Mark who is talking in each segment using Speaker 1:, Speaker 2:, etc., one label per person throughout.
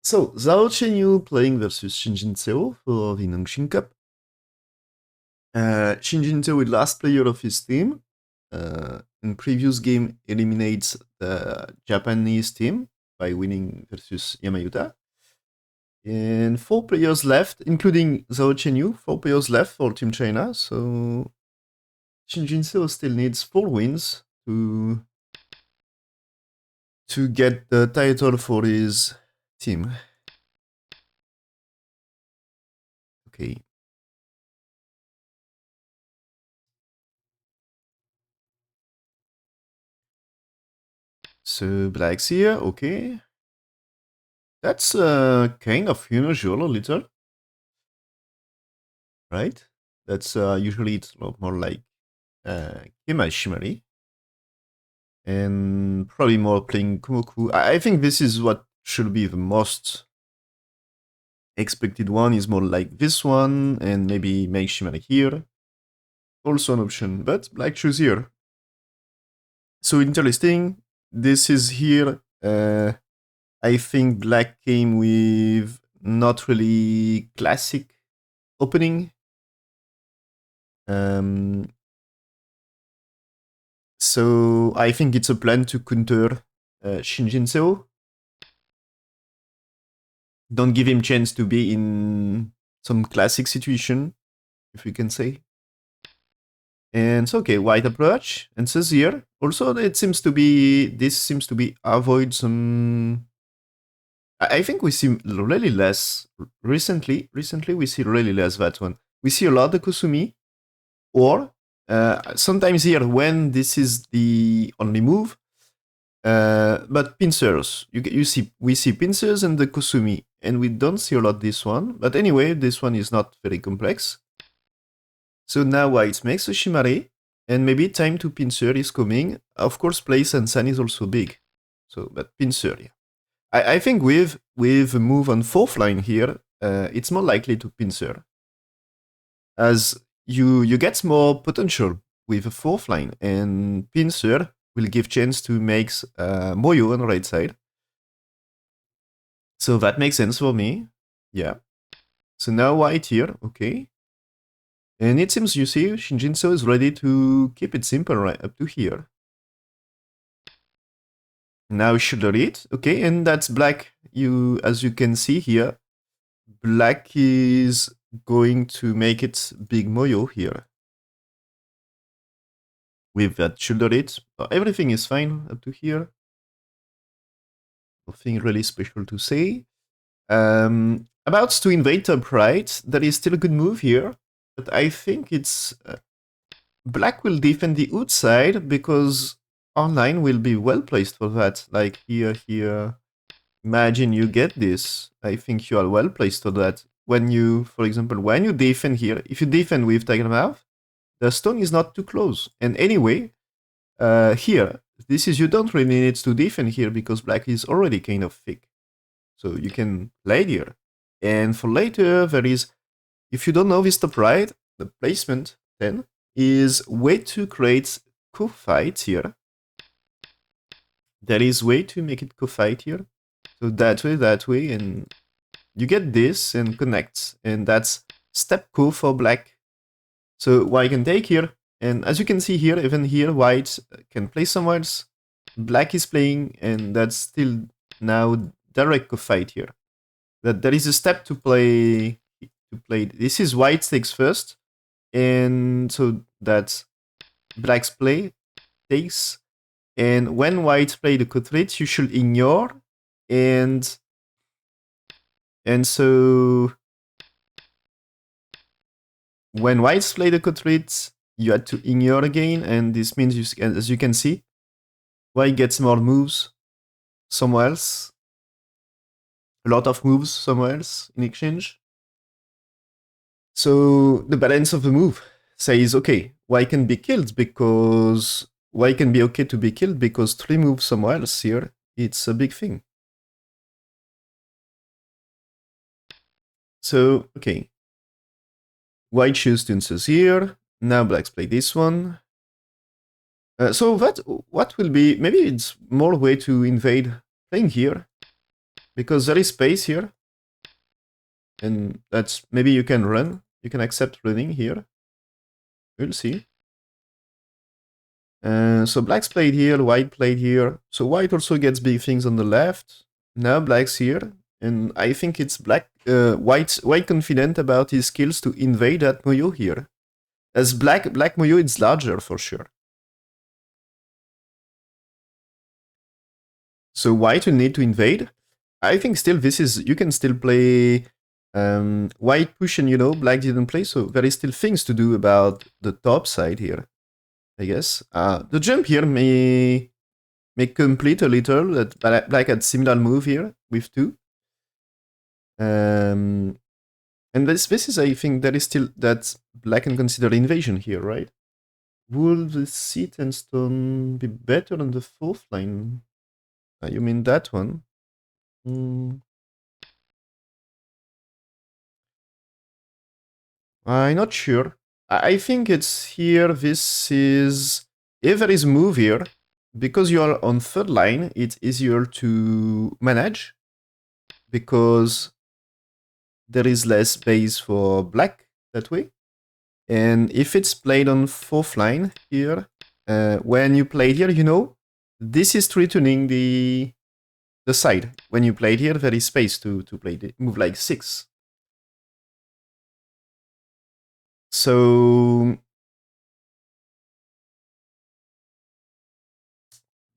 Speaker 1: So, Zhao Chenyu playing versus Shin Jinseo for the Nongshim Cup. Shin Jinseo is last player of his team. In previous game, eliminates the Japanese team by winning versus Yamauta. And 4 players left, including Zhao Chenyu. 4 players left for Team China. So Shin Jinseo still needs 4 wins to get the title for his team. Okay. So Black's here, okay. That's kind of unusual a little, right? That's usually it's a lot more like Kima Shimari. And probably more playing Kumoku. I think this is what should be the most expected one, is more like this one, and maybe make Shimari here. Also an option, but Black choose here. So interesting, this is here. I think Black came with not really classic opening. So I think it's a plan to counter Shin Jinseo. Don't give him chance to be in some classic situation, if we can say. And so, okay, white approach, and says here. Also, this seems to be avoid some. I think we see really less recently. Recently, we see really less that one. We see a lot of Kusumi, or sometimes here when this is the only move. But pincers, we see pincers and the Kusumi, and we don't see a lot this one. But anyway, this one is not very complex. So now white makes a Shimari, and maybe time to pincer is coming. Of course, place and San is also big. So, but pincer, yeah. I think with a move on 4th line here, it's more likely to pincer, as you get more potential with a 4th line, and pincer will give chance to make Moyo on the right side. So that makes sense for me. Yeah. So now white here, okay. And it seems, you see, Shin Jinseo is ready to keep it simple right up to here. Now shoulder it, okay, and that's Black. As you can see here, Black is going to make it big Moyo here. With that shoulder it, everything is fine up to here. Nothing really special to say. About to invade top right, that is still a good move here, but I think it's Black will defend the outside because online will be well placed for that. Like here. Imagine you get this. I think you are well placed for that. When you, for example, when you defend here, if you defend with Tiger Mouth, the stone is not too close. And anyway, here, this is, you don't really need to defend here because Black is already kind of thick. So you can play here. And for later, there is, if you don't know this top right, the placement then is way to create co-fight here. There is way to make it co-fight here. So that way, and you get this and connect. And that's step co for Black. So white can take here. And as you can see here, even here, white can play somewhere else. Black is playing, and that's still now direct co-fight here. That there is a step to play. This is white takes first. And so that's Black's play takes. And when white play the co-threat, you should ignore. And so when whites play the co-threat, you had to ignore again, and this means, as you can see, white gets more moves somewhere else. A lot of moves somewhere else in exchange. So the balance of the move says, okay, white can be killed because white can be okay to be killed because 3 moves somewhere else here, it's a big thing. So, okay. White choose Tunces here. Now Blacks play this one. So what will be, maybe it's more way to invade playing here. because there is space here, and that's maybe you can run. You can accept running here. We'll see. So black's played here, white played here. So white also gets big things on the left. Now black's here, and I think it's white confident about his skills to invade that Moyo here. As black Moyo, it's larger for sure. So white will need to invade. I think still this is, you can still play white push and black didn't play, so there is still things to do about the top side here, I guess. The jump here may complete a little, that black had similar move here with 2. And this is, I think, that is still, that black can consider invasion here, right? Will the seat and stone be better on the 4th line? You mean that one? I'm not sure. I think it's here. This is, if there is move here, because you are on 3rd line, it's easier to manage because there is less base for black that way. And if it's played on 4th line here, when you play here, this is threatening the side. When you play here, there is space to play the move like 6. So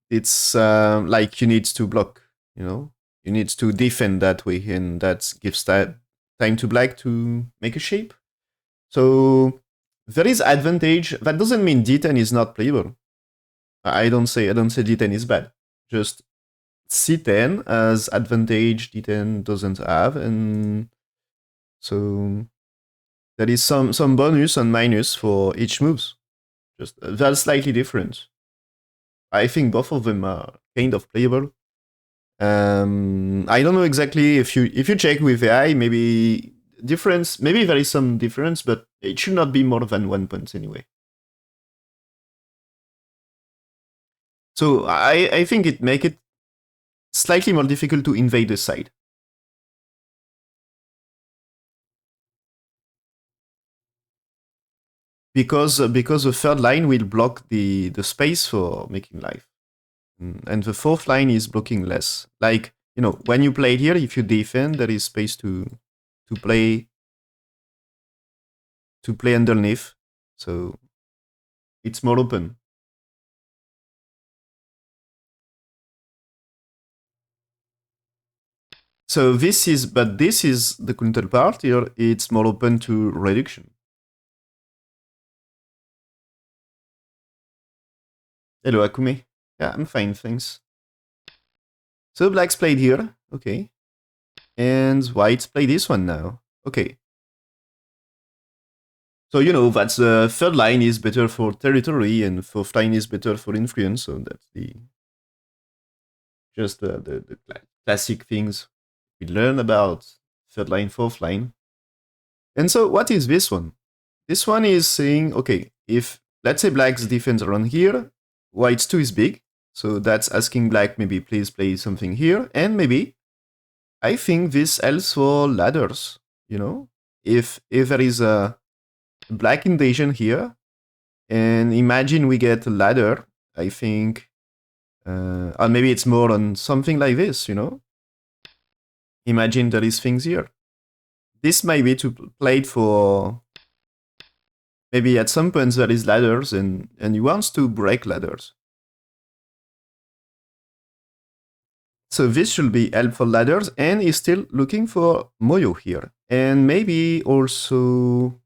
Speaker 1: it's like you need to block, you need to defend that way, and that gives time to black to make a shape. So there is advantage. That doesn't mean D10 is not playable. I don't say D10 is bad. Just C10 has advantage D10 doesn't have, and so there is some bonus and minus for each moves. Just they're slightly different. I think both of them are kind of playable. I don't know exactly if you check with AI, maybe there is some difference, but it should not be more than 1 point anyway. So I think it make it slightly more difficult to invade the side. Because the 3rd line will block the space for making life. And the 4th line is blocking less. Like, when you play here, if you defend, there is space to play underneath. So it's more open. So this is the counter part here. It's more open to reduction. Hello, Akume. Yeah, I'm fine, thanks. So black's played here, okay. And white's play this one now, okay. So that's the 3rd line is better for territory and 4th line is better for influence. So that's just the classic things we learn about 3rd line, 4th line. And so what is this one? This one is saying, okay, if let's say black's defense around here, white's 2 is big. So that's asking black, maybe please play something here. And maybe I think this helps for ladders, if there is a black invasion here, and imagine we get a ladder, I think, or maybe it's more on something like this, Imagine there is things here. This might be to play it for, maybe at some point there is ladders, and he wants to break ladders. So this should be helpful ladders, and he's still looking for Moyo here. And maybe also,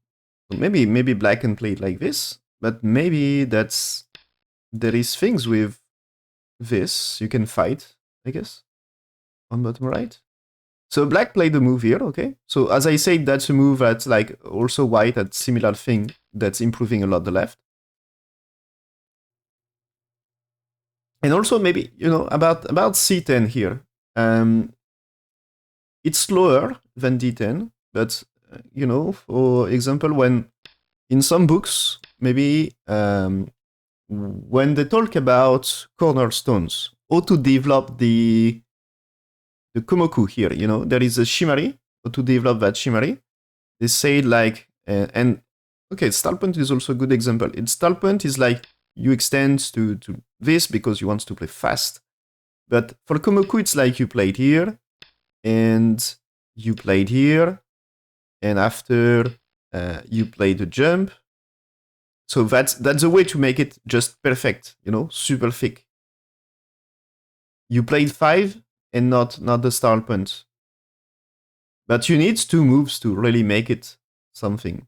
Speaker 1: maybe black can play it like this, but maybe there is things with this you can fight, I guess, on bottom right. So black played the move here, okay? So as I said, that's a move that's like also white had similar thing that's improving a lot the left. And also maybe, about C10 here. It's slower than D10, but, for example, when in some books, maybe when they talk about cornerstones, how to develop the the Komoku here, you know, there is a Shimari, to develop that Shimari. They say like, and okay, stall point is also a good example. Stall point is like you extend to this because you want to play fast. But for Komoku, it's like you played here, and you played here, and after you play the jump. So that's a way to make it just perfect, you know, super thick. You played 5 and not the stall point. But you need 2 moves to really make it something.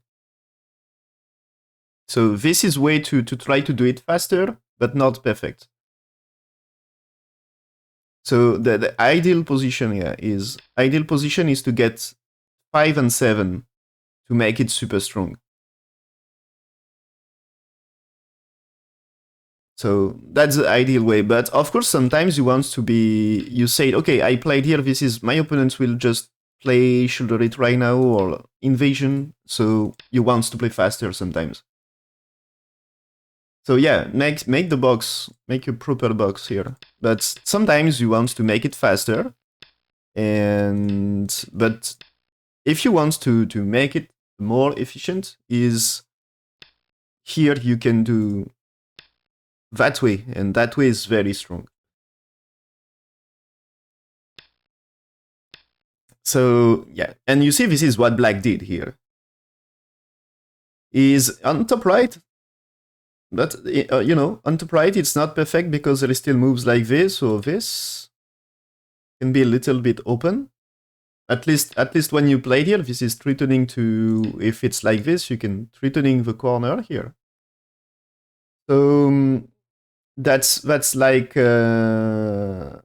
Speaker 1: So this is way to try to do it faster, but not perfect. So the ideal position here is to get 5 and 7 to make it super strong. So that's the ideal way. But of course, sometimes you want to be, you say, okay, I played here, this is, my opponent will just play shoulder it right now or invasion. So you want to play faster sometimes. So yeah, make the box, make a proper box here. But sometimes you want to make it faster. But if you want to make it more efficient, is here you can do that way, and that way is very strong. So yeah, and you see this is what black did here. Is on top right, but you know, on top right it's not perfect because there is still moves like this or this. Can be a little bit open. At least when you played here, this is threatening to, if it's like this, you can threatening the corner here. So that's like the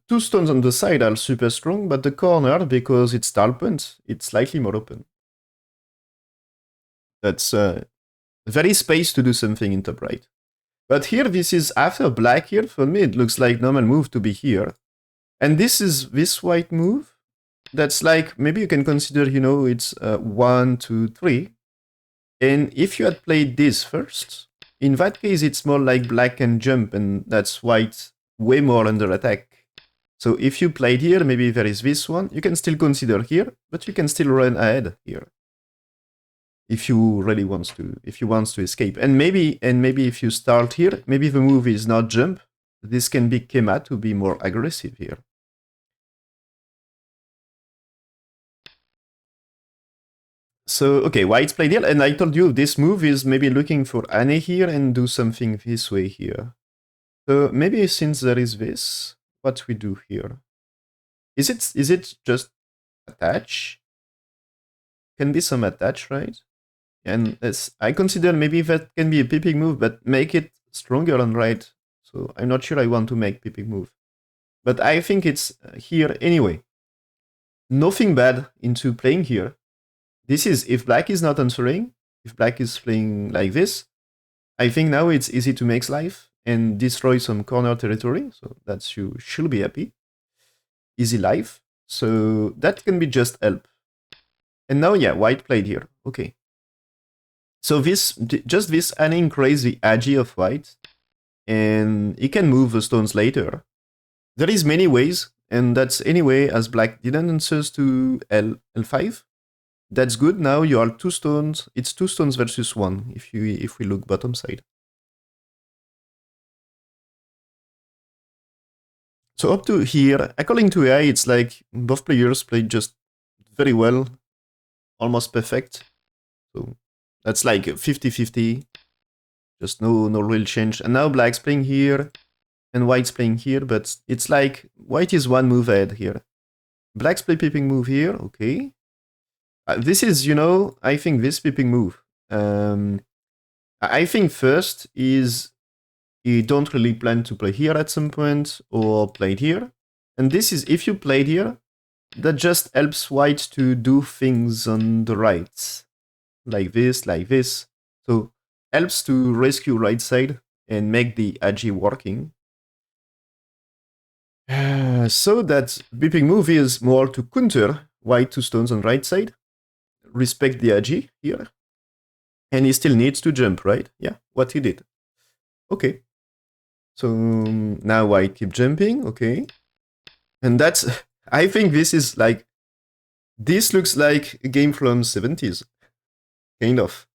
Speaker 1: 2 stones on the side are super strong, but the corner, because it's stall point, it's slightly more open. That's very space to do something in top right. But here, this is after black here, for me, it looks like normal move to be here. And this is this white move. That's like, maybe you can consider, you know, it's 1, 2, 3. And if you had played this first, in that case, it's more like black can jump, and that's white way more under attack. So if you played here, maybe there is this one. You can still consider here, but you can still run ahead here. If you really want to escape. And maybe if you start here, maybe the move is not jump. This can be Kema to be more aggressive here. So, okay, white's played here, and I told you this move is maybe looking for Anne here and do something this way here. So maybe since there is this, what we do here? Is it just attach? Can be some attach, right? And I consider maybe that can be a pipping move, but make it stronger on right. So I'm not sure I want to make pipping move. But I think it's here anyway. Nothing bad into playing here. This is, if black is not answering, if black is playing like this, I think now it's easy to make life and destroy some corner territory. So that's, you should be happy. Easy life. So that can be just help. And now, yeah, white played here. Okay. So just this Anning crazy agi of white, and he can move the stones later. There is many ways, and that's anyway, as black didn't answer to L5. That's good. Now you are 2 stones. It's 2 stones versus 1 if we look bottom side. So up to here, according to AI, it's like both players played just very well, almost perfect. So that's like 50-50. Just no real change. And now black's playing here, and white's playing here, but it's like white is 1 move ahead here. Black's play pipping move here, okay. This is, you know, I think this pipping move. I think first is you don't really plan to play here at some point or play here. And this is, if you played here, that just helps white to do things on the right. Like this. So helps to rescue right side and make the agi working. So that beeping move is more to counter white 2 stones on right side. Respect the agi here. And he still needs to jump, right? Yeah, what he did. Okay. So now white keep jumping, okay. And that's I think this is like, this looks like a game from 70s, kind of.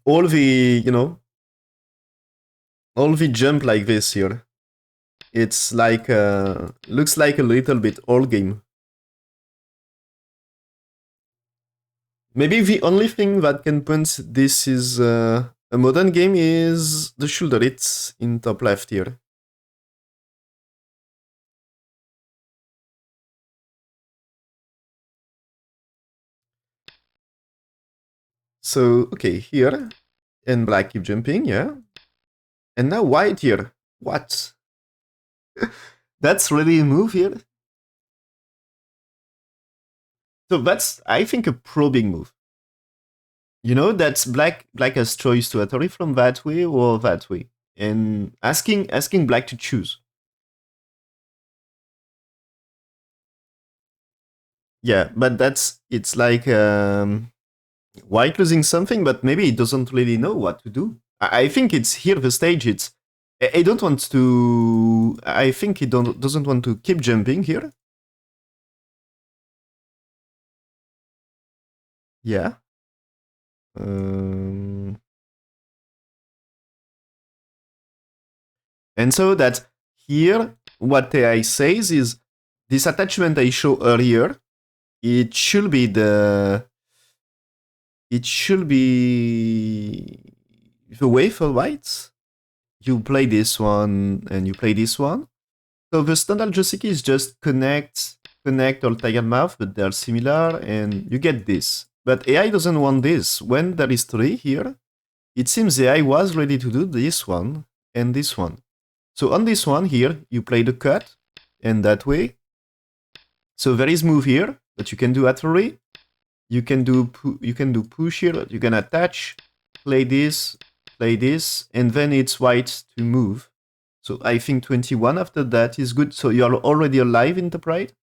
Speaker 1: All the, all the jump like this here. It's like, looks like a little bit old game. Maybe the only thing that can point this is a modern game is the shoulder hits in top left here. So, okay, here. And black keep jumping, yeah. And now white here. What? That's really a move here. So that's, I think, a probing move. You know, that's black has choice to Atari from that way or that way. And asking black to choose. Yeah, but it's like white losing something, but maybe it doesn't really know what to do. I think it's here the stage. It's I don't want to. I think it doesn't want to keep jumping here. Yeah. And so that here, what AI says is this attachment I showed earlier. It should be the way for whites. You play this one and you play this one. So the standard joystick is just connect all tiger mouth, but they're similar, and you get this. But AI doesn't want this. When there is 3 here, it seems AI was ready to do this one and this one. So on this one here, you play the cut, and that way. So there is move here that you can do at 3. You can do push here. You can attach, play this, and then it's white to move. So I think 21 after that is good. So you're already alive in the pride.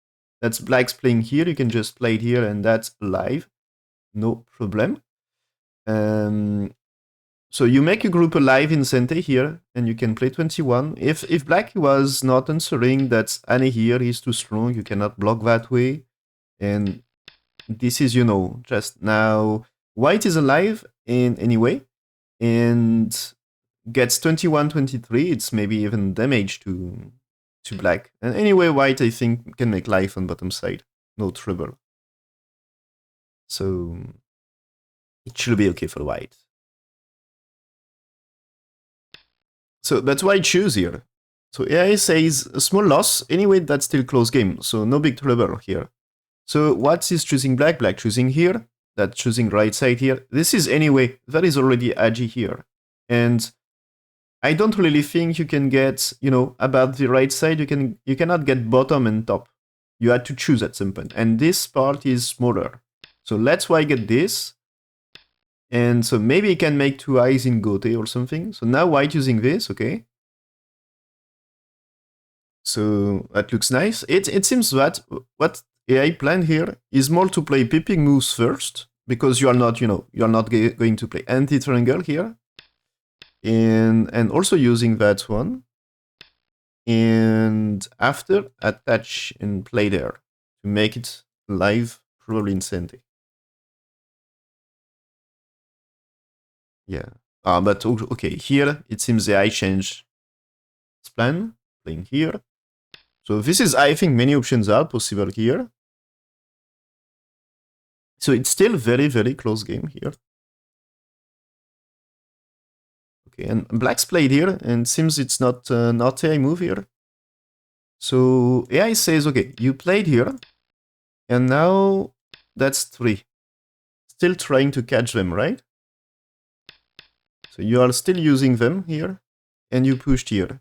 Speaker 1: That's black's playing here. You can just play it here, and that's alive. No problem. So you make a group alive in Sente here, and you can play 21. If black was not answering, that's Annie here. He's too strong. You cannot block that way. And this is, just now white is alive in anyway, and gets 21, 23. It's maybe even damage to black. And anyway, white, I think, can make life on bottom side. No trouble. So it should be okay for white. So that's why I choose here. So AI says a small loss. Anyway, that's still close game. So no big trouble here. So what is choosing black? Black choosing here. That's choosing right side here. This is anyway, that is already agi here. And I don't really think you can get, about the right side. You cannot get bottom and top. You had to choose at some point. And this part is smaller. So let's why get this. And so maybe I can make 2 eyes in Gote or something. So now white using this, okay. So that looks nice. It seems that what AI planned here is more to play pipping moves first, because you are not, going to play anti-triangle here. And also using that one. And after, attach and play there to make it live, probably in Sente. Yeah. But okay, here it seems the AI changed its plan, playing here. So this is, I think, many options are possible here. So it's still very, very close game here. Okay, and black's played here, and seems it's not AI move here. So AI says, okay, you played here, and now that's 3. Still trying to catch them, right? So you are still using them here, and you pushed here.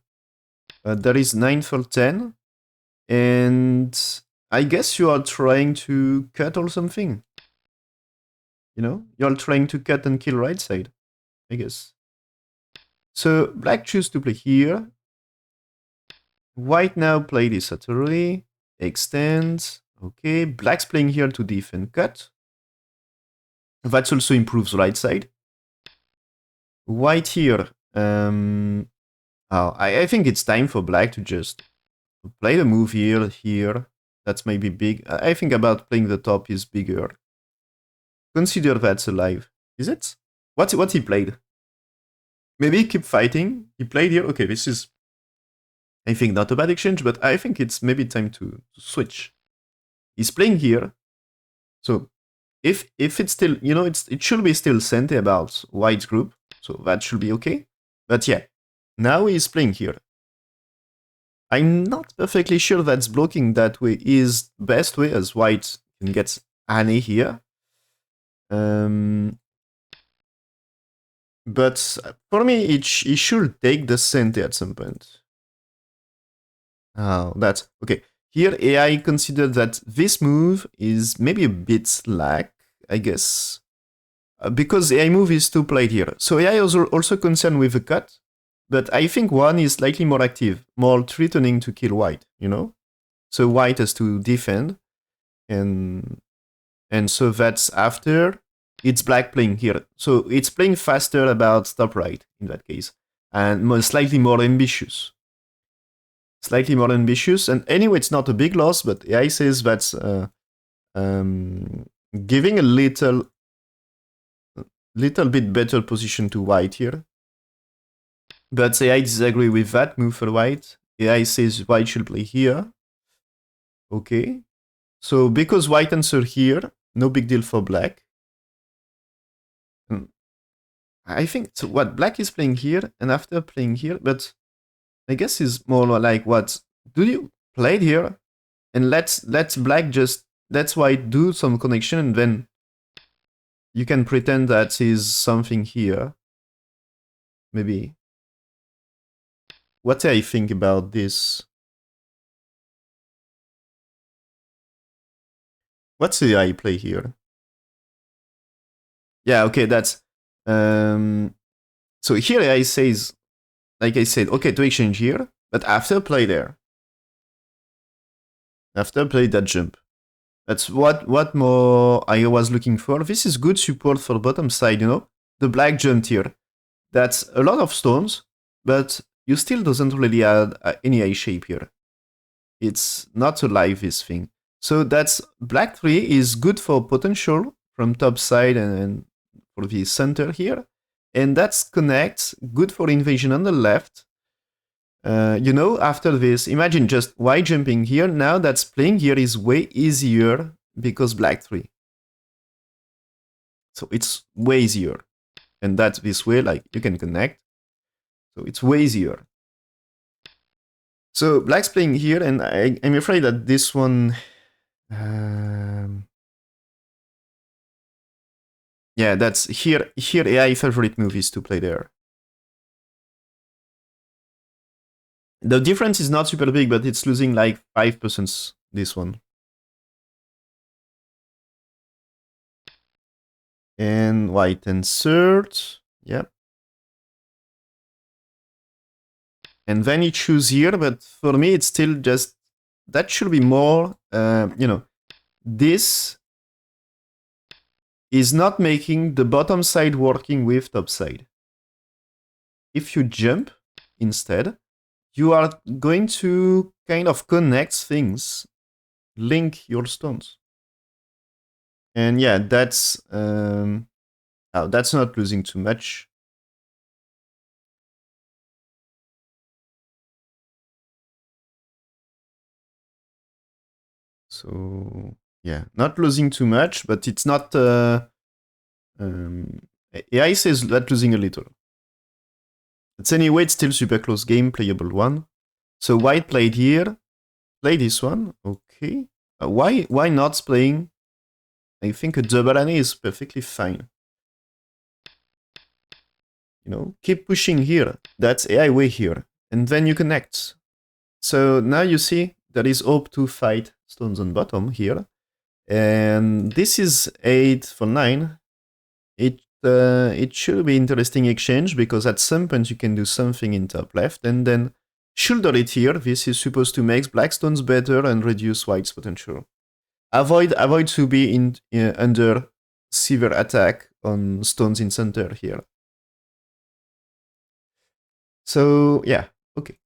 Speaker 1: There is 9 for 10, and I guess you are trying to cut or something. You're trying to cut and kill right side, I guess. So black choose to play here. White now play this Atari, extend. Okay, black's playing here to defend cut. That also improves right side. White here. I think it's time for black to just Play the move here, here. That's maybe big. I think about playing the top is bigger. Consider that's alive. Is it? What he played? Maybe keep fighting. He played here. Okay, this is, I think, not a bad exchange, but I think it's maybe time to switch. He's playing here. So if it's still, it should be still Sente about white group. So that should be okay. But yeah, now he's playing here. I'm not perfectly sure that's blocking that way is best way, as white can get Annie here. But for me, it should take the Sente at some point. Oh, that's okay. Here, AI considered that this move is maybe a bit slack, I guess, because AI move is two played here. So AI is also concerned with the cut, but I think one is slightly more active, more threatening to kill white, So white has to defend, and so that's after it's black playing here. So it's playing faster about top right in that case, and slightly more ambitious. Slightly more ambitious, and anyway, it's not a big loss, but AI says that's giving a little bit better position to white here. But AI disagree with that move for white. AI says white should play here. Okay. So because white answer here, no big deal for black. I think so what black is playing here, and after playing here, but I guess is more like what do you play here, and let's black just let's white do some connection, and then you can pretend that is something here. Maybe. What do I think about this? What's the I play here? Yeah, okay, that's so here AI says, like I said, okay, to exchange here, but after play there. After play that jump. That's what more I was looking for. This is good support for bottom side, The black jumped here. That's a lot of stones, but you still doesn't really add any eye shape here. It's not alive, this thing. So that's black 3 is good for potential from top side and for the center here. And that's connects, good for invasion on the left. After this, imagine just white jumping here. Now that's playing here is way easier because black 3. So it's way easier. And that's this way, like you can connect. So it's way easier. So black's playing here, and I'm afraid that this one... yeah, that's here AI favorite movies to play there. The difference is not super big, but it's losing like 5% this one. And white answered. Yeah. And then you choose here, but for me it's still just, that should be more, this is not making the bottom side working with top side. If you jump instead, you are going to kind of connect things, link your stones. And yeah, that's not losing too much. So yeah, not losing too much, but it's not. AI says that losing a little. But anyway, it's still super close game, playable one. So white played here, play this one. Okay. Why not playing? I think a double Annie is perfectly fine. Keep pushing here. That's AI way here. And then you connect. So now you see there is hope to fight stones on bottom here. And this is 8 for 9. It should be interesting exchange, because at some point you can do something in top left and then shoulder it here. This is supposed to make black stones better and reduce white's potential. Avoid to be under severe attack on stones in center here. So yeah, okay.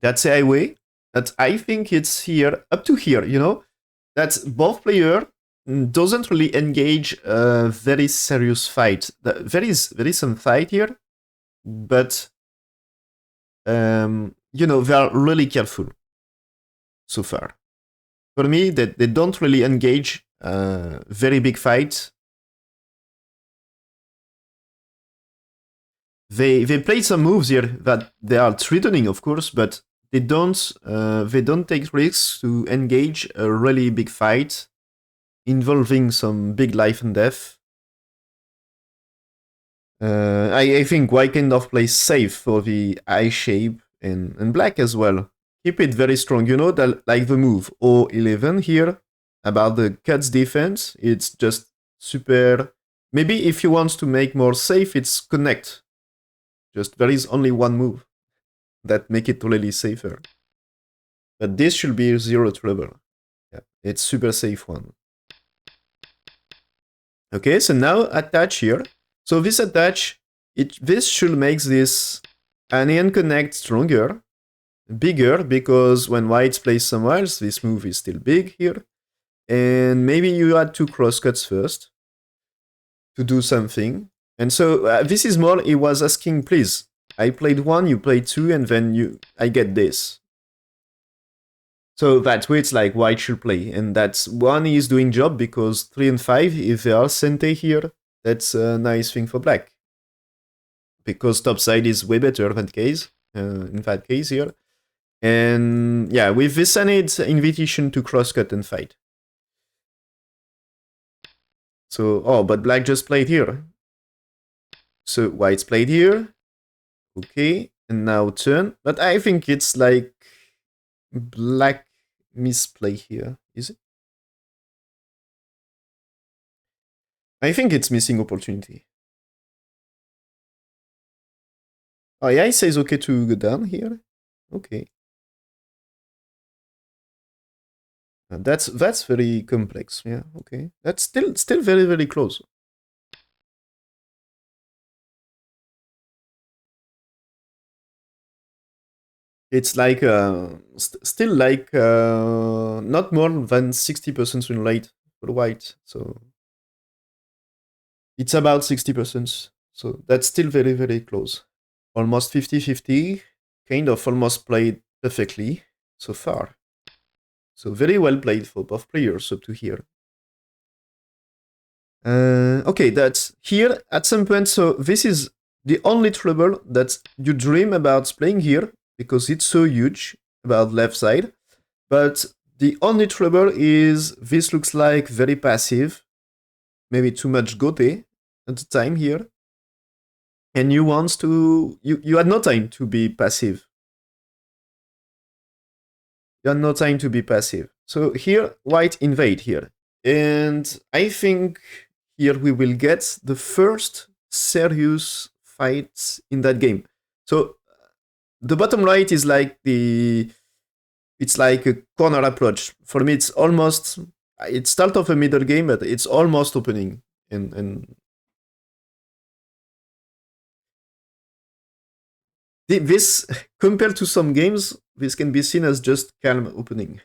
Speaker 1: That's the highway. That I think it's here, up to here, you know? That both player doesn't really engage a very serious fight. There is some fight here, but you know, they are really careful so far. For me, they don't really engage very big fights. They play some moves here that they are threatening, of course, but they don't take risks to engage a really big fight involving some big life and death. I think white kind of plays safe for the eye shape and black as well. Keep it very strong. You know that like the move O11 here about the cuts defense. It's just super. Maybe if you want to make more safe, it's connect. Just there is only one move that make it really safer. But this should be zero trouble. Yeah, it's super safe one. Okay, so now attach here. So this attach, this should make this anion connect stronger, bigger, because when whites play somewhere else, this move is still big here. And maybe you add 2 crosscuts first to do something. And so this is more, he was asking, please, I played 1, you played 2, and then I get this. So that's where it's like white should play. And that's 1 is doing job because 3 and 5, if they are sente here, that's a nice thing for black. Because topside is way better than case, in that case here. And yeah, with this I need invitation to crosscut and fight. So, oh, but black just played here. So white's played here. Okay, and now turn. But I think it's like black misplay here, is it? I think it's missing opportunity. Oh yeah, he says okay to go down here. Okay. That's very complex. Yeah, okay. That's still very, very close. It's like still like not more than 60% win rate for white. So it's about 60%. So that's still very, very close. Almost 50-50. Kind of almost played perfectly so far. So very well played for both players up to here. Okay, that's here at some point. So this is the only trouble that you dream about playing here because it's so huge about left side. But the only trouble is this looks like very passive, maybe too much gote at the time here. And you want to, you had no time to be passive. You had no time to be passive. So here, white invade here. And I think here we will get the first serious fights in that game. So the bottom right is like it's like a corner approach. For me, it's almost, it's start of a middle game, but it's almost opening. And this, compared to some games, this can be seen as just calm opening.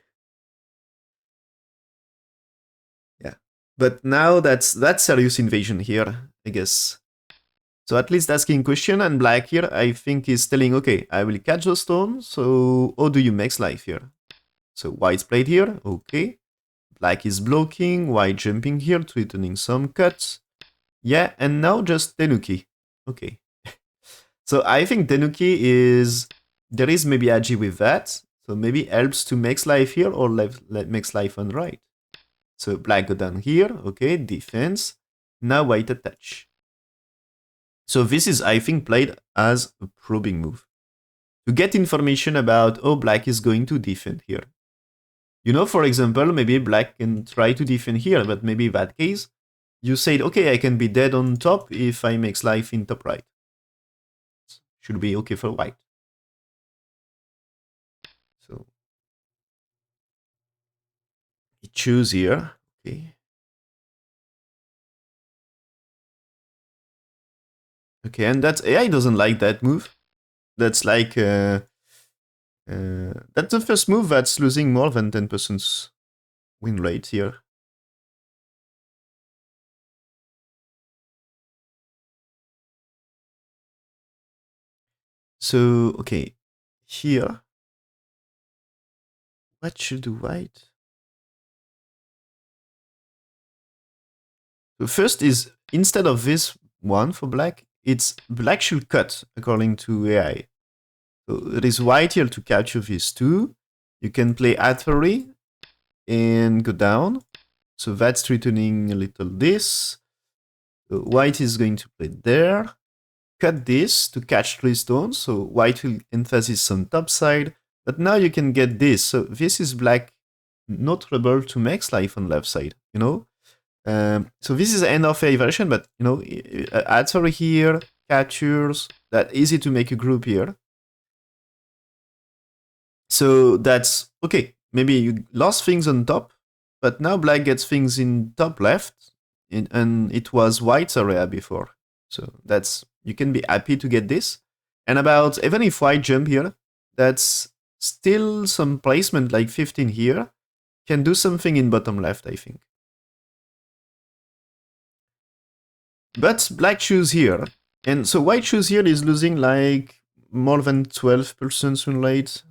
Speaker 1: Yeah. But now that's serious invasion here, I guess. So at least asking question, and black here, I think is telling, okay, I will catch the stone, so how do you max life here? So white's played here, okay. Black is blocking, white jumping here, threatening some cuts. Yeah, and now just Tenuki. Okay. So I think Tenuki is, there is maybe Agi with that, so maybe helps to max life here or max life on right. So black go down here, okay, defense. Now white attach. So this is, I think, played as a probing move. To get information about, oh, black is going to defend here. You know, for example, maybe black can try to defend here, but maybe that case, you said, okay, I can be dead on top if I make life in top right. Should be okay for white. So, he choose here, okay. Okay, and that's, AI doesn't like that move. That's like, That's the first move that's losing more than 10% win rate here. So, okay, here, what should white? So first is, instead of this one for black, it's black should cut according to AI. So it is white here to capture these two. You can play artillery and go down. So that's threatening a little this. So white is going to play there. Cut this to catch 3 stones. So white will emphasize on top side. But now you can get this. So this is black not able to max life on left side, you know? So this is the end of a version, but you know, artillery here, captures, that easy to make a group here. So that's okay. Maybe you lost things on top, but now black gets things in top left, and it was white's area before. So that's, you can be happy to get this. And about, even if white jump here, that's still some placement like 15 here. Can do something in bottom left, I think. But black shoes here. And so white shoes here is losing like more than 12% win rate.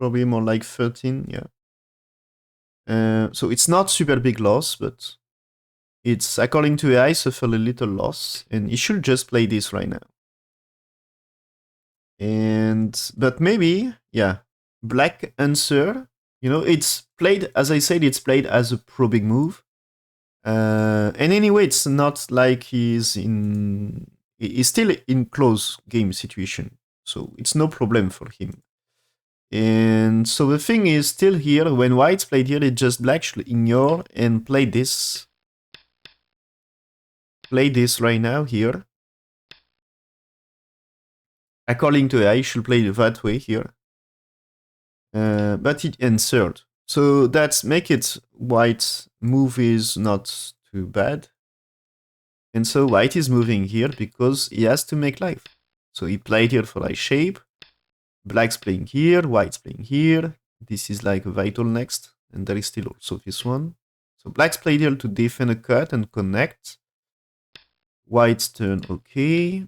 Speaker 1: Probably more like 13, yeah. So it's not super big loss, but it's, according to AI, suffer a little loss. And he should just play this right now. But maybe, yeah, black answer. You know, it's played, as I said, it's played as a probing move. And anyway, it's not like he's still in close game situation. So it's no problem for him. And so the thing is still here, when white's played here, it's just black should ignore and play this. Play this right now here. According to AI, should play that way here. But it answered. So that's make it white's move is not too bad. And so white is moving here because he has to make life. So he played here for a shape. Black's playing here, white's playing here. This is like a vital next. And there is still also this one. So black's played here to defend a cut and connect. White's turn, okay.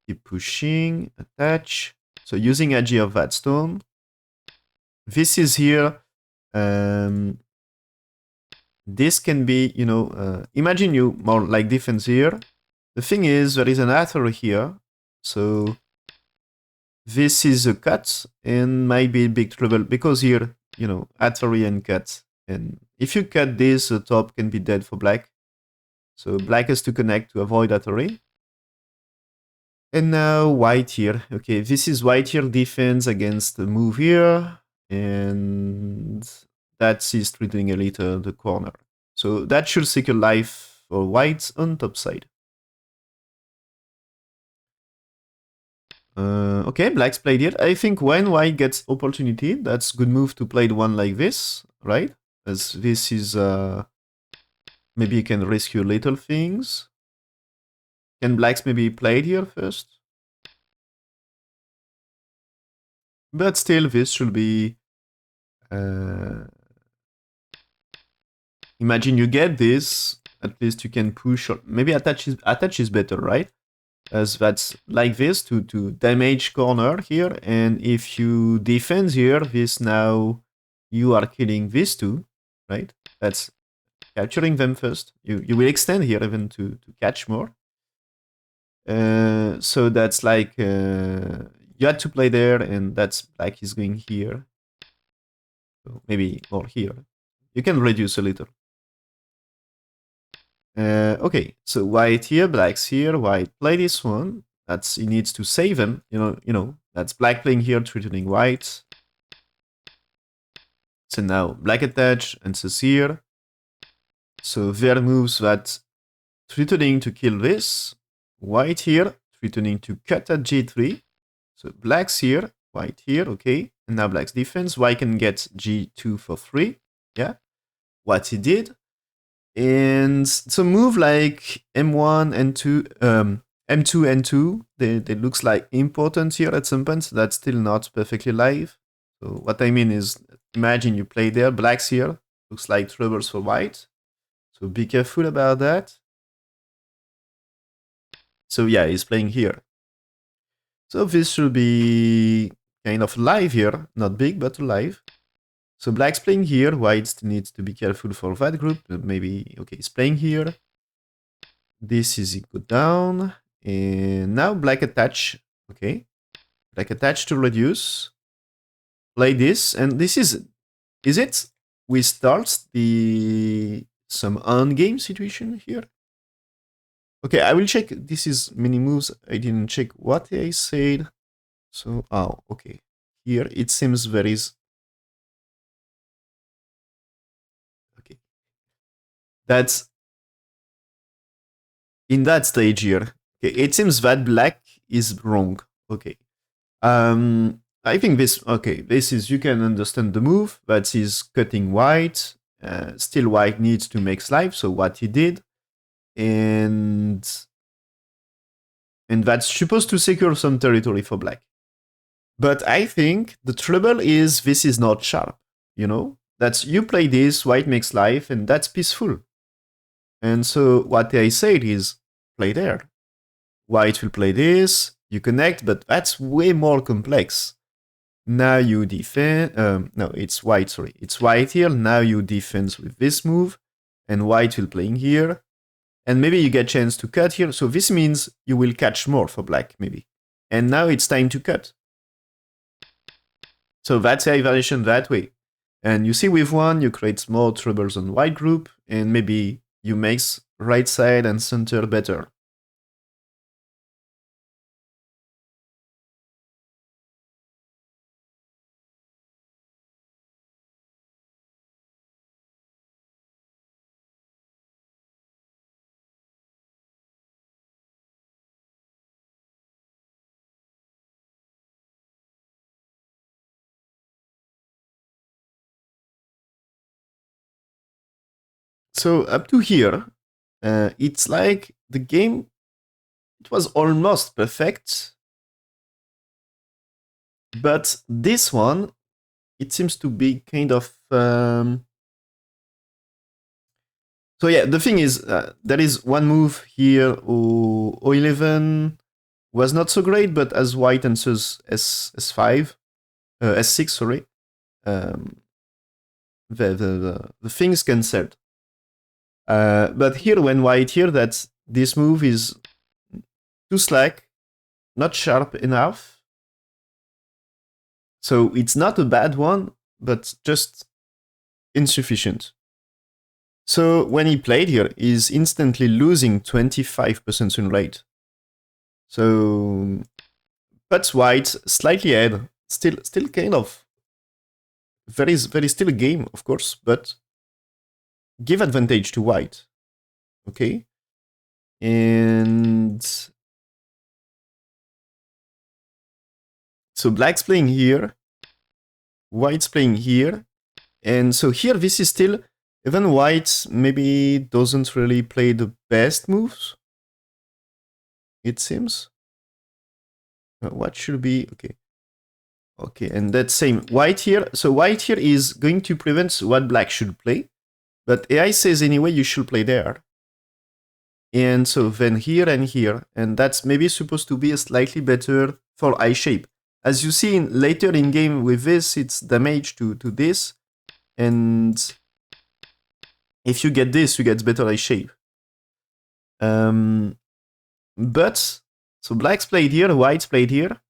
Speaker 1: Keep pushing, attach. So using Agi of that stone. This is here. This can be, you know, imagine you more like defense here. The thing is, there is an artillery here. So this is a cut and might be big trouble because here, you know, artillery and cut. And if you cut this, the top can be dead for black. So black has to connect to avoid artillery. And now white here. Okay, this is white here defense against the move here. And that is threatening a little the corner. So that should secure life for white on top side. Okay, black's played it. I think when white gets opportunity, that's good move to play the one like this, right? As this is, maybe you can rescue little things. Can blacks maybe play it here first? But still, this should be... imagine you get this, at least you can push, or maybe attach is better, right? As that's like this to damage corner here, and if you defend here, this now you are killing these two, right? That's capturing them first. You will extend here even to catch more. So that's like you had to play there, and that's black is going here. So maybe more here. You can reduce a little. Okay, so white here, black's here, white play this one. That's, he needs to save him. You know, that's black playing here, threatening white. So now black attach and says here. So there moves that threatening to kill this. White here, threatening to cut at G3. So black's here, white here, okay. And now black's defense. White can get G2 for 3. Yeah, what he did. And so move like M1 and 2, M2 and 2, they looks like important here at some point. So that's still not perfectly live. So what I mean is, imagine you play there, black's here, looks like troubles for white. So be careful about that. So yeah, he's playing here. So this should be kind of live here, not big, but alive. So black's playing here, white needs to be careful for that group. Maybe, okay, he's playing here. This is go down. And now black attach, okay. Black attach to reduce. Play this, and this is it? We start some on-game situation here. Okay, I will check. This is mini moves. I didn't check what I said. So, oh, okay. Here it seems there is. Okay. That's in that stage here. Okay, it seems that black is wrong. Okay. I think this. Okay, this is you can understand the move. That is cutting white. Still, white needs to make life. So what he did, and that's supposed to secure some territory for black. But I think the trouble is this is not sharp, you know? That's you play this, white makes life, and that's peaceful. And so what I said is play there. White will play this, you connect, but that's way more complex. Now you defend, no, it's white, sorry. It's white here, now you defend with this move, and white will playing here. And maybe you get chance to cut here, so this means you will catch more for black, maybe. And now it's time to cut. So that's the evaluation that way. And you see with one, you create more troubles on white group, and maybe you make right side and center better. So up to here, it's like the game, it was almost perfect. But this one, it seems to be kind of... So yeah, the thing is, there is one move here, O11 was not so great, but as white answers S5, S6, sorry, the thing's cancelled. But here, when white here, that this move is too slack, not sharp enough. So it's not a bad one, but just insufficient. So when he played here, he's instantly losing 25% win rate. So puts white slightly ahead, still kind of very still a game, of course, but give advantage to white. Okay, and so black's playing here, white's playing here, and so here this is still, even white maybe doesn't really play the best moves, it seems. What should be, okay. Okay, and that same white here. So white here is going to prevent what black should play, but AI says anyway you should play there. And so then here and here, and that's maybe supposed to be a slightly better for eye shape. As you see later in game with this, it's damage to this, and if you get this, you get better eye shape. But so black's played here, white's played here,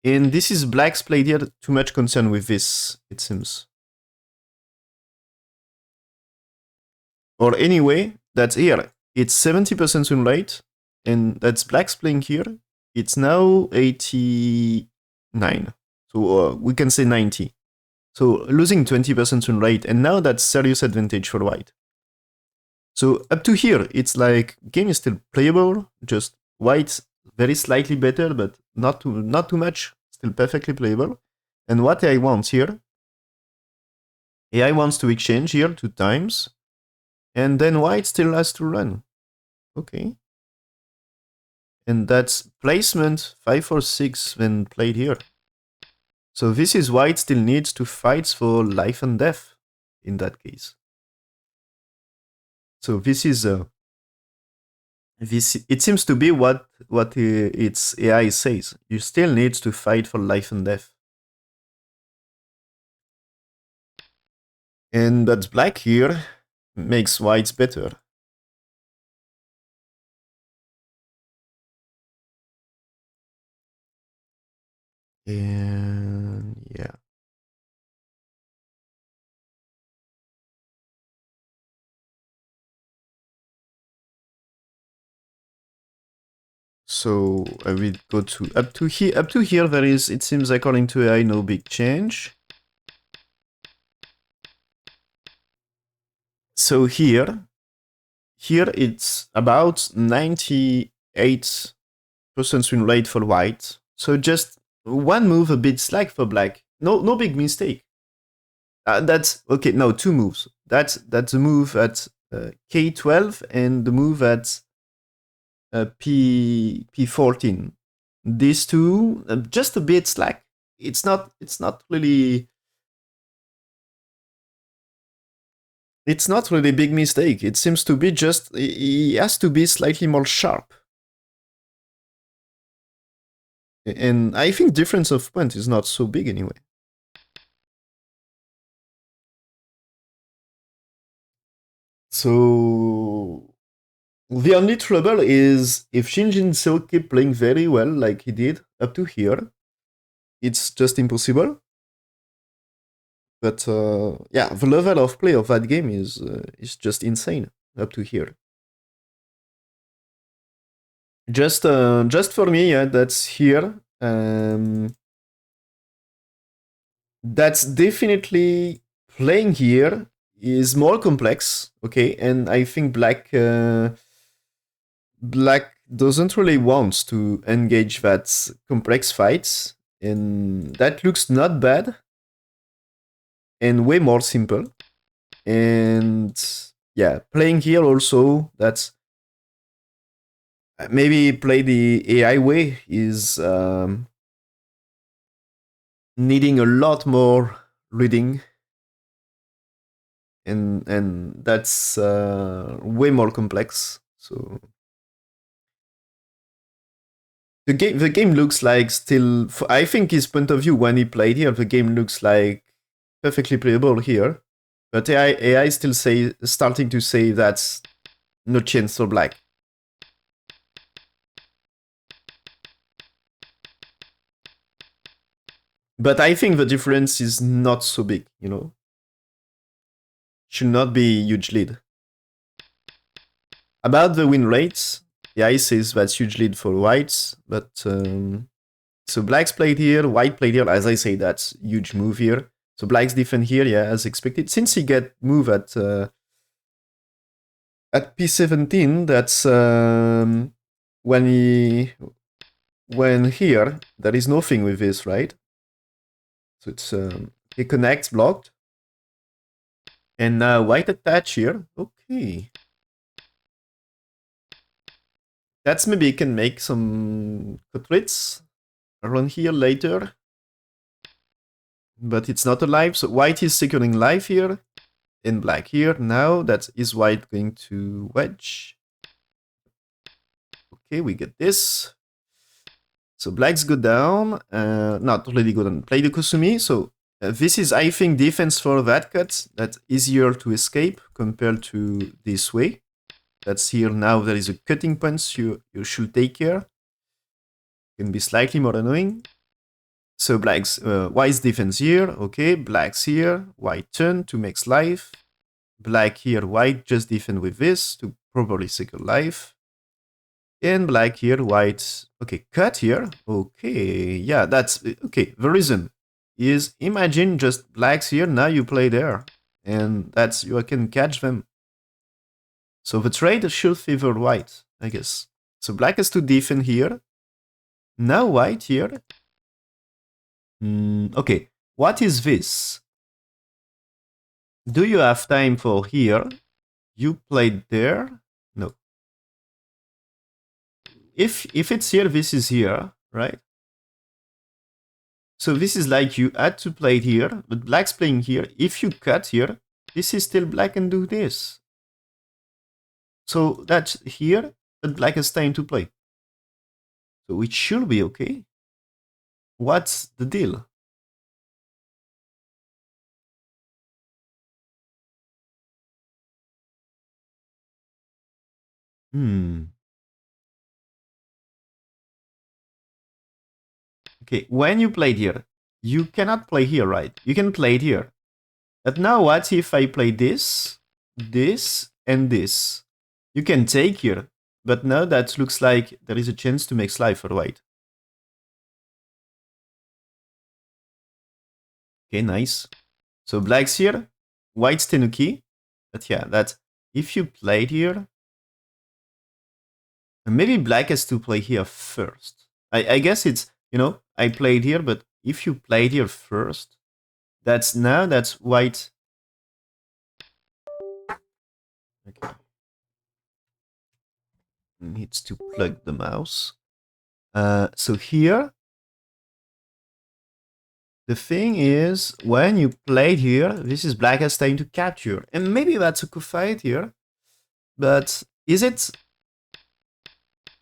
Speaker 1: and this is black's played here. Too much concern with this, it seems. Or anyway, that's here. It's 70% win rate, and that's black's playing here. It's now 89. So we can say 90. So losing 20% win rate, and now that's serious advantage for white. So up to here, it's like game is still playable, just white's very slightly better, but not too much, still perfectly playable. And what I want here, AI wants to exchange here 2 times, and then white still has to run. Okay. And that's placement 5 or 6 when played here. So this is why it still needs to fight for life and death in that case. So this is this. It seems to be what its AI says. You still need to fight for life and death. And that's black here makes whites better. And yeah. So I will go to up to here. Up to here, there is, it seems, according to AI, no big change. So here it's about 98% win rate for white. So just one move a bit slack for black. No big mistake. That's okay. No, two moves. That's the move at K12 and the move at P14. These two just a bit slack. It's not really. It's not really a big mistake. It seems to be just he has to be slightly more sharp. And I think difference of point is not so big anyway. So the only trouble is if Shin Jinseo keep playing very well like he did up to here, it's just impossible. But yeah, the level of play of that game is just insane up to here. Just for me, yeah, that's here. That's definitely playing here is more complex, okay, and I think black doesn't really want to engage that complex fights, and that looks not bad and way more simple. And yeah, playing here also, that's maybe play the AI way is needing a lot more reading, and that's way more complex. So the game looks like still. I think his point of view when he played here, the game looks like perfectly playable here. But AI still starting to say that's no chance for black. But I think the difference is not so big, you know. Should not be a huge lead. About the win rates, AI says that's huge lead for whites, but so black's played here, white played here. As I say, that's huge move here. So black's defend here, yeah, as expected. Since he get move at P17, that's when here there is nothing with this, right? So it's he connects blocked, and now white attach here. Okay, that's maybe he can make some cutlets around here later, but it's not alive. So white is securing life here, and black here. Now that is white going to wedge. Okay, we get this. So blacks go down. Not really good on play the Kusumi. So this is, I think, defense for that cut. That's easier to escape compared to this way. That's here now. There is a cutting punch. You should take care. Can be slightly more annoying. So blacks, white's defense here. Okay, blacks here. White turn to make life. Black here. White just defend with this to properly secure life. And black here, white. Okay, cut here. Okay, yeah, that's okay. The reason is imagine just blacks here. Now you play there, and that's you can catch them. So the trade should favor white, I guess. So black has to defend here. Now white here. Okay, what is this? Do you have time for here? You played there? No. If it's here, this is here, right? So this is like you had to play it here, but black's playing here. If you cut here, this is still black and do this. So that's here, but black has time to play. So it should be okay. What's the deal? Okay, when you played here, you cannot play here, right? You can play it here. But now what if I play this, this, and this? You can take here, but now that looks like there is a chance to make slide for white. Okay, nice. So black's here, white's tenuki. But yeah, that if you played here, maybe black has to play here first. I guess it's, I played here, but if you played here first, that's white. Okay. Needs to plug the mouse. So here, the thing is, when you played here, this is black has time to capture. And maybe that's a good fight here. But is it?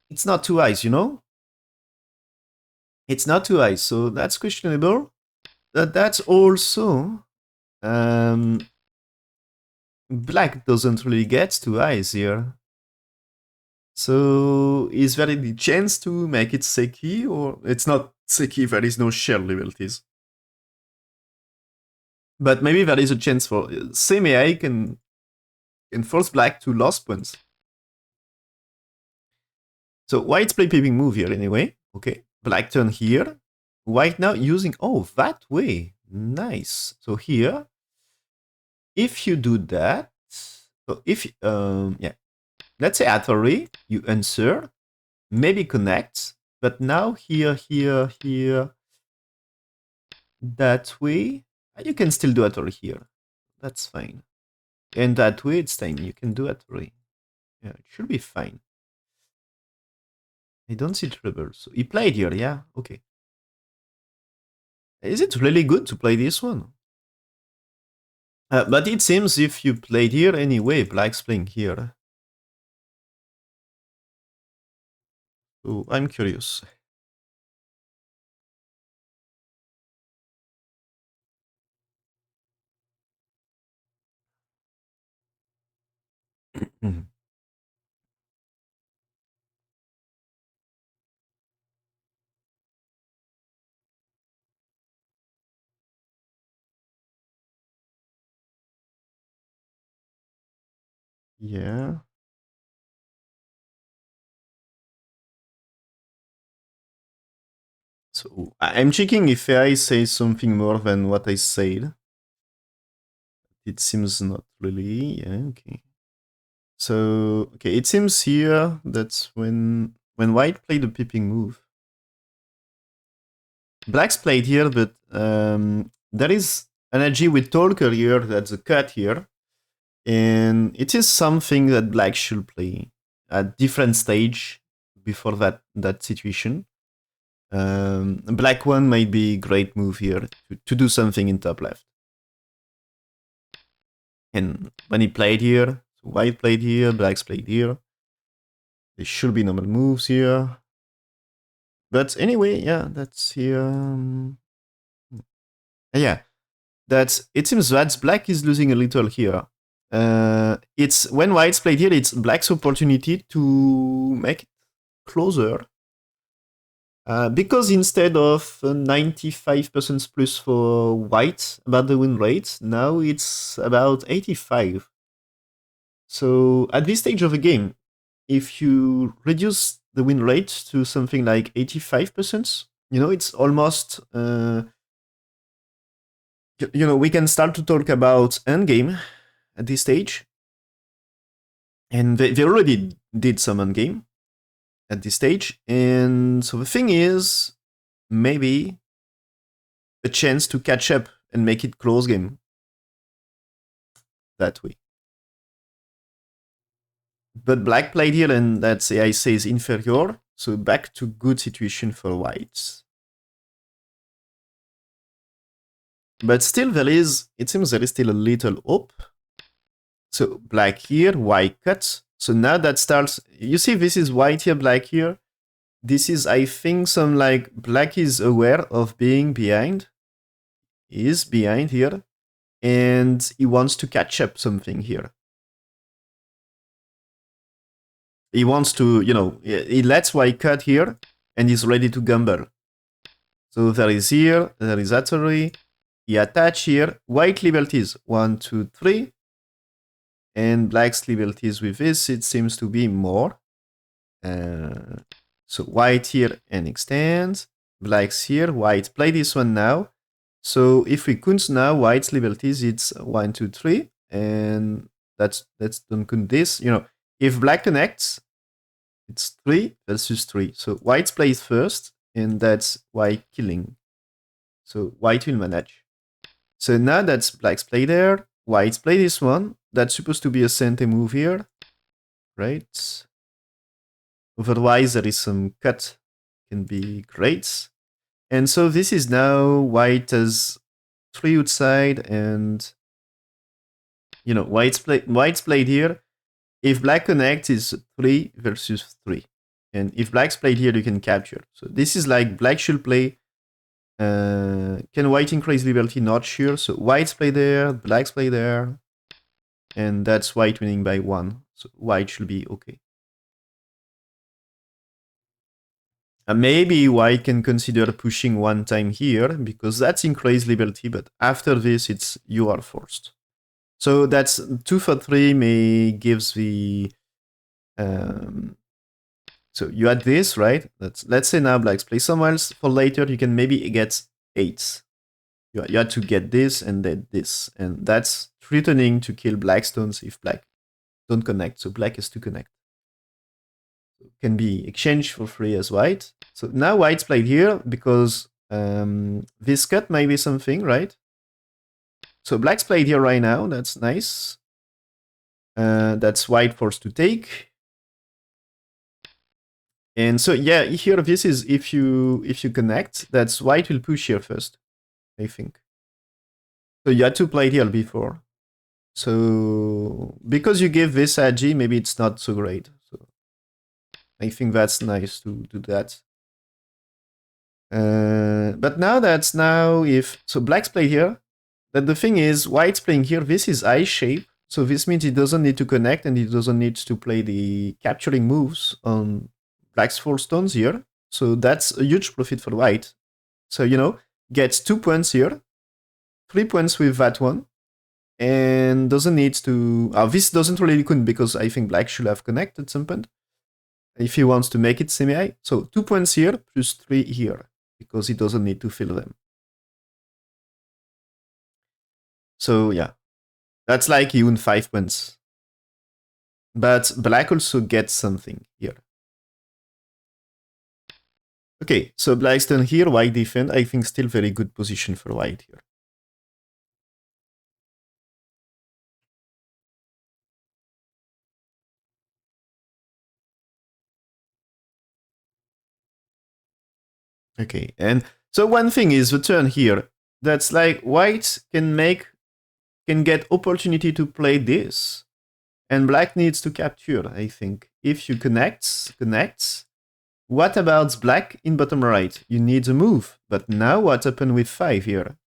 Speaker 1: It's not two eyes, It's not two eyes, so that's questionable. But that's also... black doesn't really get two eyes here. So is there any chance to make it Seki, or it's not Seki, there is no shell liberties? But maybe there is a chance for same AI can force black to lost points. So white's play peeping move here anyway. Okay, black turn here. White now using, that way. Nice. So here, if you do that, so if, yeah, let's say at array, you answer, maybe connect, but now here, that way, you can still do array here. That's fine. And that way, it's time you can do array. Yeah, it should be fine. I don't see trouble. So he played here, yeah? Okay. Is it really good to play this one? But it seems if you played here anyway, black's playing here. So I'm curious. Yeah. So I'm checking if AI says something more than what I said. It seems not really. Yeah, okay. So, okay, it seems here that when white played the peeping move, black's played here, but there is energy with Talker here, that's a cut here. And it is something that black should play at different stage before that situation. Black one might be great move here to do something in top left. And when he played here, white played here, black's played here. There should be normal moves here. But anyway, yeah, that's here. Yeah, it seems that black is losing a little here. It's when white's played here, it's black's opportunity to make it closer. Because instead of 95% plus for white about the win rate, now it's about 85. So at this stage of the game, if you reduce the win rate to something like 85%, it's almost, we can start to talk about endgame at this stage. And they already did some endgame at this stage. And so the thing is, maybe a chance to catch up and make it close game that way. But black played here, and that's AI says inferior. So back to good situation for whites. But still it seems there is still a little hope. So black here, white cut. So now that starts, you see this is white here, black here. This is, I think, some like black is aware of being behind. He is behind here. And he wants to catch up something here. He wants to, he lets white cut here and he's ready to gamble. So there is here, there is Atari. He attach here. White liberties, 1, 2, 3. And black's liberties with this, it seems to be more. So white here and extend. Black's here. White play this one now. So if we count now, white's liberties, it's 1, 2, 3. And let's don't count this. If black connects, it's 3 versus 3. So white plays first, and that's white killing. So white will manage. So now that's black's play there. White's play this one. That's supposed to be a center move here, right? Otherwise, there is some cut. Can be great. And so this is now white as 3 outside, and white's played here. If black connects, is 3 versus 3. And if black's played here, you can capture. So this is like black should play. Can white increase liberty? Not sure. So white's play there, black's play there. And that's white winning by 1. So white should be okay. Maybe white can consider pushing one time here, because that's increased liberty, but after this, it's you are forced. So that's 2 for 3 may gives the... so you had this, right? Let's say now black's play somewhere else. For later, you can maybe get 8. You had to get this and then this. And that's threatening to kill black stones if black don't connect. So black has to connect. So it can be exchanged for free as white. So now white's played here because this cut might be something, right? So black's played here right now. That's nice. That's white forced to take. And so yeah, here this is if you connect, that's white will push here first, I think. So you had to play here before. So because you give this agi, maybe it's not so great. So I think that's nice to do that. But now if so black's play here. But the thing is, white's playing here. This is I shape. So this means he doesn't need to connect and he doesn't need to play the capturing moves on black's 4 stones here. So that's a huge profit for white. So, gets 2 points here, 3 points with that one, and doesn't need to... this doesn't really count because I think black should have connected at some point if he wants to make it semi-high. So 2 points here plus 3 here because he doesn't need to fill them. So yeah, that's like he won 5 points. But black also gets something here. Okay, so black's done here, white defend. I think still very good position for white here. Okay, and so one thing is the turn here. That's like white can get opportunity to play this. And black needs to capture, I think. If you connects. What about black in bottom right? You need a move. But now what happened with 5 here?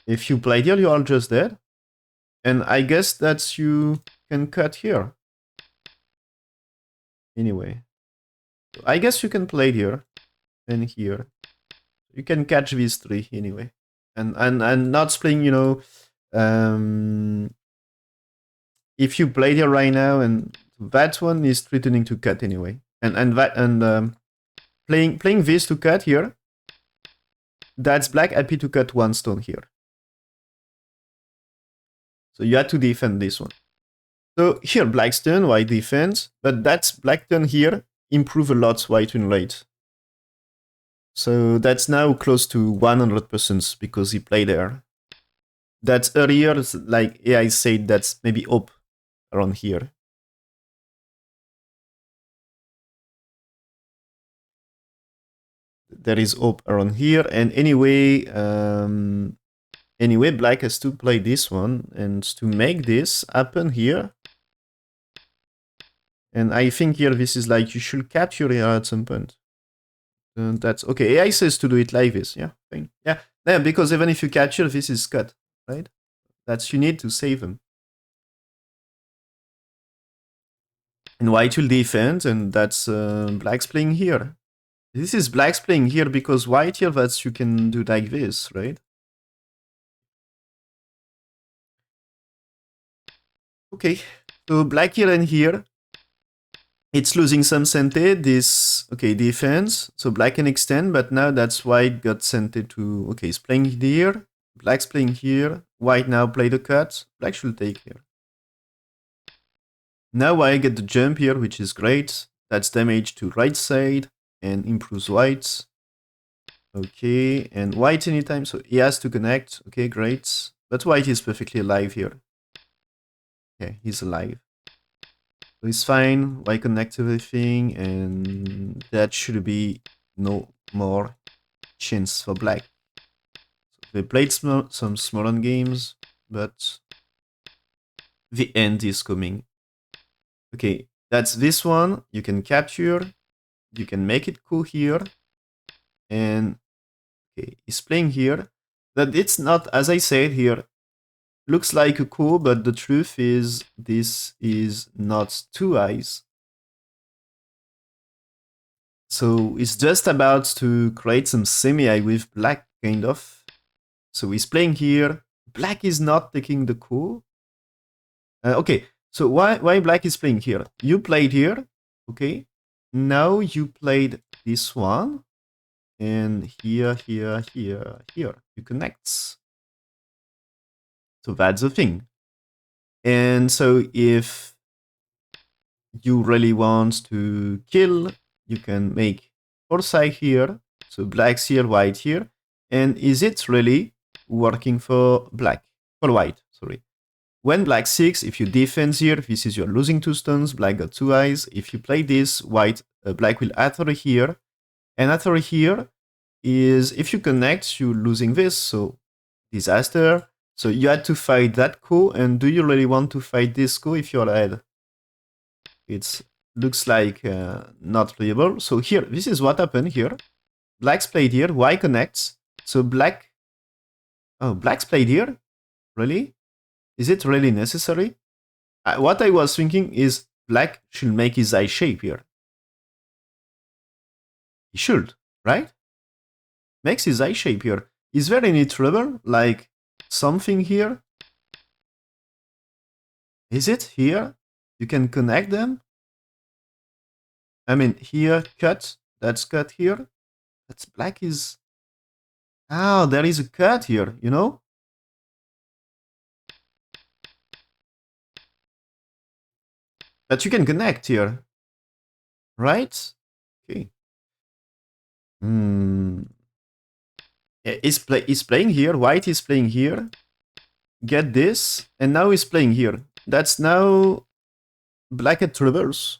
Speaker 1: If you play here, you are just dead. And I guess that you can cut here. Anyway. So I guess you can play here. And here. You can catch these 3 anyway. And not playing, if you play here right now, and that one is threatening to cut anyway, and playing this to cut here, that's black happy to cut 1 stone here. So you had to defend this one. So here black's turn, white defends, but that's black turn here, improve a lot white win rate. So that's now close to 100% because he played there. That's earlier, like AI said, that's maybe up around here. there is hope around here. And anyway, anyway, black has to play this one, and to make this happen here. And I think here this is like you should capture here at some point. And that's okay. AI says to do it like this. Yeah, fine. Yeah, because even if you capture, this is cut, right? That's you need to save them. And white will defend, and that's black's playing here. This is black's playing here because white here, that's you can do like this, right? Okay, so black here and here. It's losing some sente, this, okay, defense. So black can extend, but now that's white got sente to, okay, it's playing here. Black's playing here. White now play the cut. Black should take here. Now I get the jump here, which is great. That's damage to right side and improves white. Okay, and white anytime, so he has to connect. Okay, great. But white is perfectly alive here. Okay, he's alive. So it's fine. White connect everything, and that should be no more chance for black. So they played some small games, but the end is coming. Okay, that's this one. You can capture. You can make it cool here. And okay, he's playing here. But it's not, as I said here, looks like a coup, but the truth is this is not two eyes. So it's just about to create some semi-eye with black, kind of. So he's playing here. Black is not taking the coup. Okay, so why black is playing here? You played here, okay? Now you played this one. And here, here, here, here. You connect. So that's the thing. And so if you really want to kill, you can make foresight here. So black's here, white here. And is it really working for black? For white, sorry. When black 6, if you defend here, this is you're losing 2 stones, black got 2 eyes. If you play this, black will author here. And author here is, if you connect, you're losing this, so disaster. So you had to fight that coup, and do you really want to fight this coup if you're ahead? It looks like not playable. So here, this is what happened here. Black's played here, white connects. So black... Oh, black's played here? Really? Is it really necessary? What I was thinking is black should make his eye shape here. He should, right? Makes his eye shape here. Is there any trouble? Like something here? Is it here? You can connect them? I mean, here, cut. That's cut here. That's black is... Oh, there is a cut here, you know? But you can connect here. Right? Okay. Yeah, he's playing here. White is playing here. Get this. And now he's playing here. That's now black at reverse.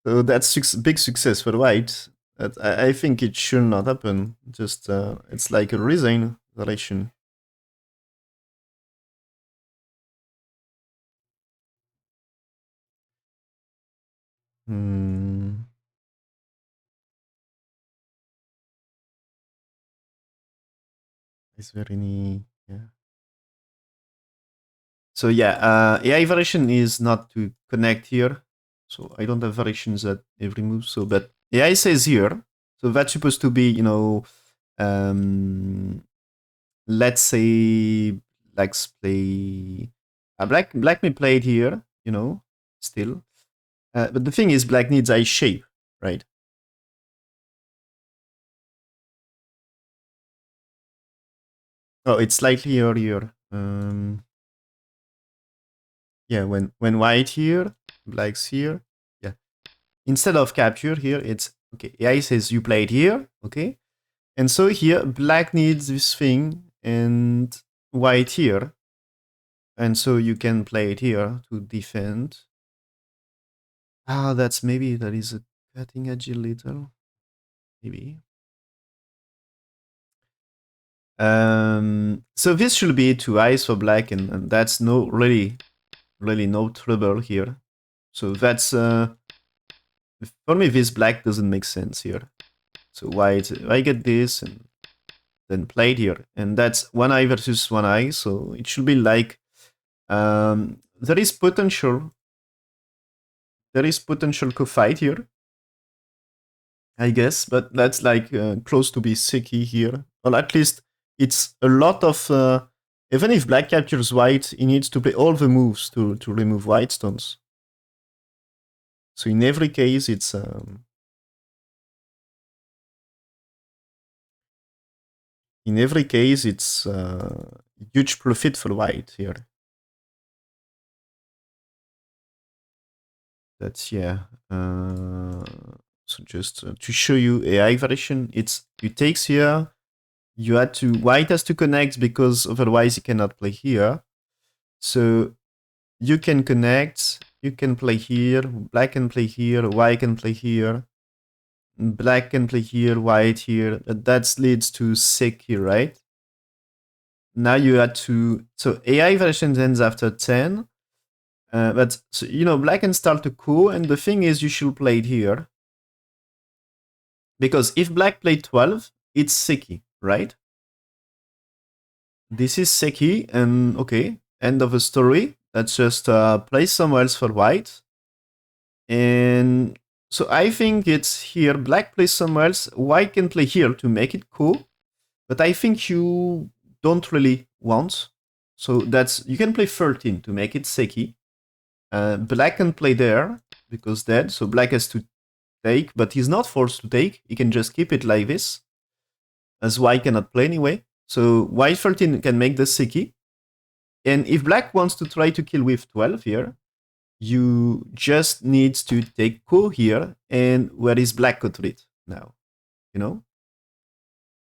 Speaker 1: So that's big success for white. But I think it should not happen. Just it's like a resign direction. Is there any? Yeah. So yeah, AI variation is not to connect here. So I don't have variations at every move. So but AI says here. So that's supposed to be, you know, let's say let's play black may play it here, you know, still. But the thing is, black needs eye shape, right? Oh, it's slightly earlier. Yeah, when white here, black's here. Yeah. Instead of capture here, it's okay. AI says you played here, okay? And so here, black needs this thing and white here. And so you can play it here to defend. Ah, that's maybe that is a Cutting edge a little, maybe. So this should be 2 eyes for black, and that's no really no trouble here. So that's for me, this black doesn't make sense here. So white, I get this and then played here, and that's 1 eye versus 1 eye. So it should be like there is potential. There is potential co-fight here, I guess, but that's like close to be sicky here. Or at least it's a lot of. Even if black captures white, he needs to play all the moves to remove white stones. So in every case, it's huge profit for white here. That's yeah. So just to show you AI variation, it's you takes here. You had to white has to connect because otherwise he cannot play here. So you can connect. You can play here. Black can play here. White can play here. Black can play here. White here. That leads to sick here, right? Now you had to. So AI variation ends after 10. But so, black can start to coup, and the thing is, you should play it here. Because if black played 12, it's sicky, right? This is sicky, and okay, end of the story. Let's just play somewhere else for white. And so I think it's here. Black plays somewhere else. White can play here to make it cool. But I think you don't really want. So that's you can play 13 to make it sicky. Black can play there because dead. So black has to take, but he's not forced to take. He can just keep it like this, as white cannot play anyway. So white 13 can make the sicky. And if black wants to try to kill with 12 here, you just need to take ko here. And where is black retreat now?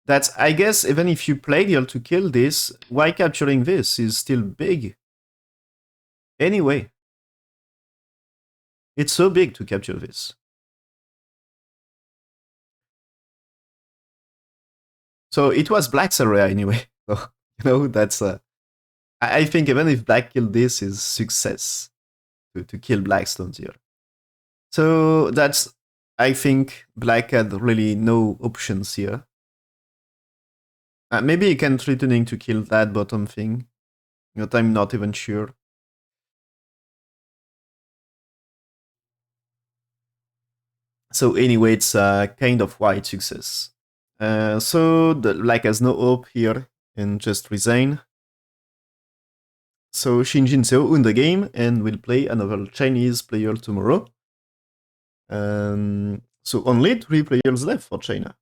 Speaker 1: That's, I guess, even if you play deal to kill this, why capturing this is still big. Anyway, it's so big to capture this. So it was black's area anyway. So, that's I think even if black killed this is success to kill black stones here. So that's, I think black had really no options here. Maybe he can threatening to kill that bottom thing, but I'm not even sure. So anyway, it's kind of white success. So the black has no hope here and just resign. So Shin Jinseo win the game and will play another Chinese player tomorrow. So only 3 players left for China.